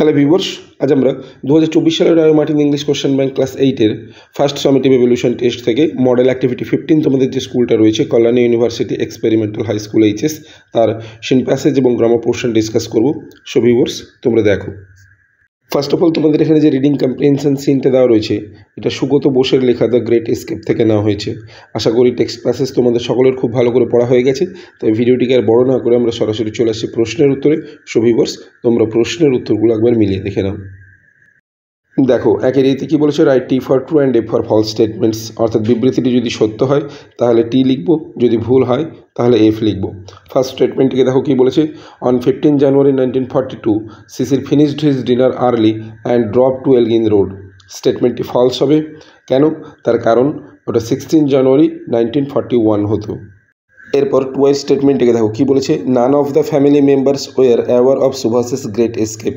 Hello viewers, আজ আমরা 2024 সালের Roy Martin English question bank class 8-এর ফার্স্ট সামেটিভ এভলিউশন টেস্ট থেকে মডেল অ্যাক্টিভিটি 15 তোমাদের যে স্কুলটা রয়েছে Kalyani university experimental high school HS তার সিন প্যাসেজ এবং গ্রামার পোর্শন ডিসকাস করব। সো ভিউয়ার্স, তোমরা দেখো। ফার্স্ট অফ অল তোমাদের এখানে যে রিডিং কম্প্রিহেনশন সিনটা দেওয়া রয়েছে এটা সুগত বোসের লেখা দ্য গ্রেট এস্কেপ থেকে নেওয়া হয়েছে। আশা করি টেক্সট প্যাসেজ তোমাদের সকলের খুব ভালো করে পড়া হয়ে গেছে, তাই ভিডিওটিকে আর বড় না করে আমরা সরাসরি চলে আসছি প্রশ্নের উত্তরে। সো ভিউয়ার্স, তোমরা প্রশ্নের উত্তরগুলো একবার মিলিয়ে দেখে নাও। দেখো, একের এতে কী বলেছে, write T for true and F for false statements, অর্থাৎ বিবৃতিটি যদি সত্য হয় তাহলে টি লিখবো, যদি ভুল হয় তাহলে এফ লিখবো। ফার্স্ট স্টেটমেন্টটিকে দেখো কী বলেছে, on 15 January 1942 Sisir finished his dinner early and drop to Elgin road. স্টেটমেন্টটি ফলস হবে। কেন? তার কারণ ওটা 16 জানুয়ারি 1941 হতো। এরপর টুয়াইস স্টেটমেন্টটিকে দেখো কী বলেছে, none of the family members war aware of Subhas's great escape.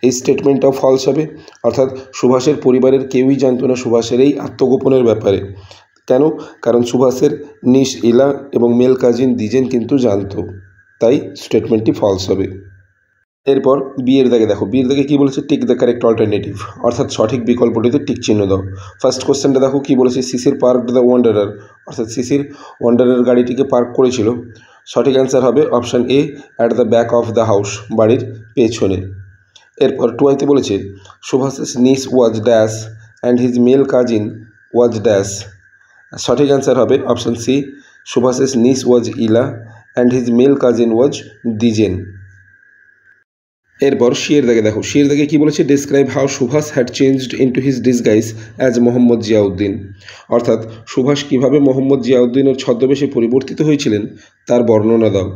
এই স্টেটমেন্টটাও ফলস হবে, অর্থাৎ সুভাষের পরিবারের কেউই জানতো না সুভাষের এই আত্মগোপনের ব্যাপারে। কেন? কারণ সুভাষের নিশ ইলা এবং মেল কাজিন দ্বিজেন কিন্তু জানতো, তাই স্টেটমেন্টটি ফলস হবে। এরপর বিয়ের দাগে দেখো, বিয়ের দাগে কী বলেছে, টিক দ্য কারেক্ট অল্টারনেটিভ, অর্থাৎ সঠিক বিকল্পটিতে টিক চিহ্ন দাও। ফার্স্ট কোশ্চেনটা দেখো কী বলেছে, সিসির পার্ক দ্য ওয়ান্ডারার, অর্থাৎ সিসির ওয়ান্ডারার গাড়িটিকে পার্ক করেছিল। সঠিক অ্যান্সার হবে option A, at the back of the house, বাড়ির পেছনে। এরপর টুয়াইতে বলেছে, Subhash's niece was dash and his male cousin was dash. সঠিক অ্যান্সার হবে option C, Subhash's niece was Ila and his male cousin was Dwijen. এরপর শিয়ের দাগে দেখো, শিয়ের দাগে কী বলেছে, describe how Subhash had changed into his disguise as Mohammad Ziauddin, অর্থাৎ সুভাষ কীভাবে মোহাম্মদ জিয়াউদ্দিনের ছদ্মবেশে পরিবর্তিত হয়েছিলেন তার বর্ণনা দাও।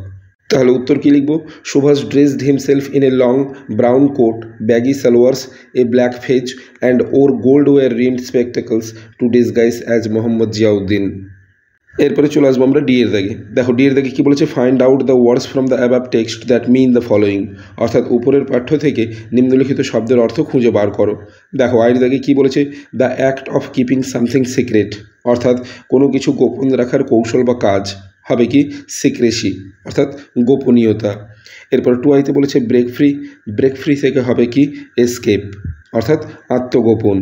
তাহলে উত্তর কী লিখব, Subhash dressed himself in a long brown coat, baggy salwars, a black fez and or gold war rimmed spectacles to disguise as Mohammad Ziauddin. এরপরে চলে আসবো আমরা ডি এর দাগে। দেখো, ডি এর দাগে কী বলেছে, find out the words from the above text that mean the following, অর্থাৎ উপরের পাঠ্য থেকে নিম্নলিখিত শব্দের অর্থ খুঁজে বার করো। দেখো, আইয়ের দাগে কী বলেছে, the act of keeping something secret, অর্থাৎ কোনো কিছু গোপন রাখার কৌশল বা কাজ হবে কি সিক্রেসি, অর্থাৎ গোপনীয়তা। এরপর টুয়াইতে বলেছে ব্রেক ফ্রি, ব্রেক ফ্রি থেকে হবে কি এসকেপ, অর্থাৎ আত্মগোপন।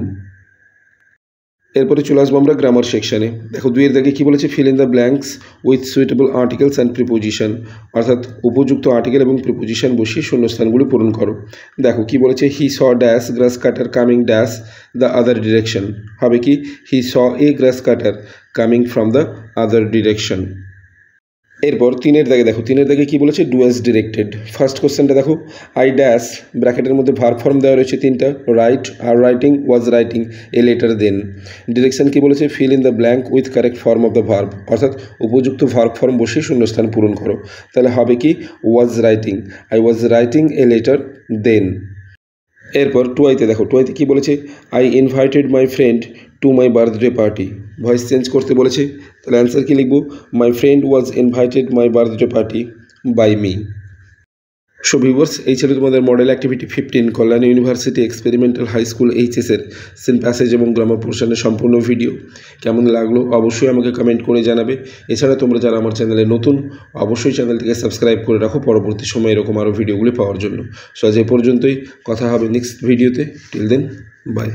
এরপরে চলে আসবো আমরা গ্রামার সেকশানে। দেখো, দুইয়ের দাগে কী বলেছে, fill in the blanks with suitable articles and preposition, অর্থাৎ উপযুক্ত আর্টিকেল এবং প্রিপোজিশন বসিয়ে শূন্যস্থানগুলি পূরণ করো। দেখো কী বলেছে, he saw dash grass cutter coming dash the other direction, হবে কি he saw a grass cutter coming from the other direction. এরপর তিনের দাগে দেখো, তিনের দাগে কী বলেছে, ডু অ্যাজ ডিরেক্টেড। ফার্স্ট কোশ্চেনটা দেখো, আই ড্যাশ, ব্র্যাকেটের মধ্যে ভার্ব ফর্ম দেওয়া রয়েছে তিনটা, রাইট, আর writing, was writing, a letter then. Direction কী বলেছে, fill in the blank with correct form of the verb, অর্থাৎ উপযুক্ত ভার্ব ফর্ম বসিয়ে শূন্যস্থান পূরণ করো। তাহলে হবে কি was writing, I was writing a letter then. এরপর টুয়াইতে দেখো, টুয়াইতে কী বলেছে, I invited my friend to my birthday party, voice change করতে বলেছে। তাহলে অ্যান্সার কী লিখব, my friend was invited my birthday party by me. So viewers, এই ছিল তোমাদের model activity 15 Kalyani university experimental high school এইচএসের সিন প্যাসেজ এবং গ্রামার পোর্শনের সম্পূর্ণ ভিডিও। কেমন লাগলো অবশ্যই আমাকে কমেন্ট করে জানাবে। এছাড়া তোমরা যারা আমার চ্যানেলে নতুন, অবশ্যই চ্যানেলটিকে সাবস্ক্রাইব করে রাখো পরবর্তী সময় এরকম আরও ভিডিওগুলি পাওয়ার জন্য। সো আজ এ পর্যন্তই, কথা হবে নেক্সট ভিডিওতে। Till then, by.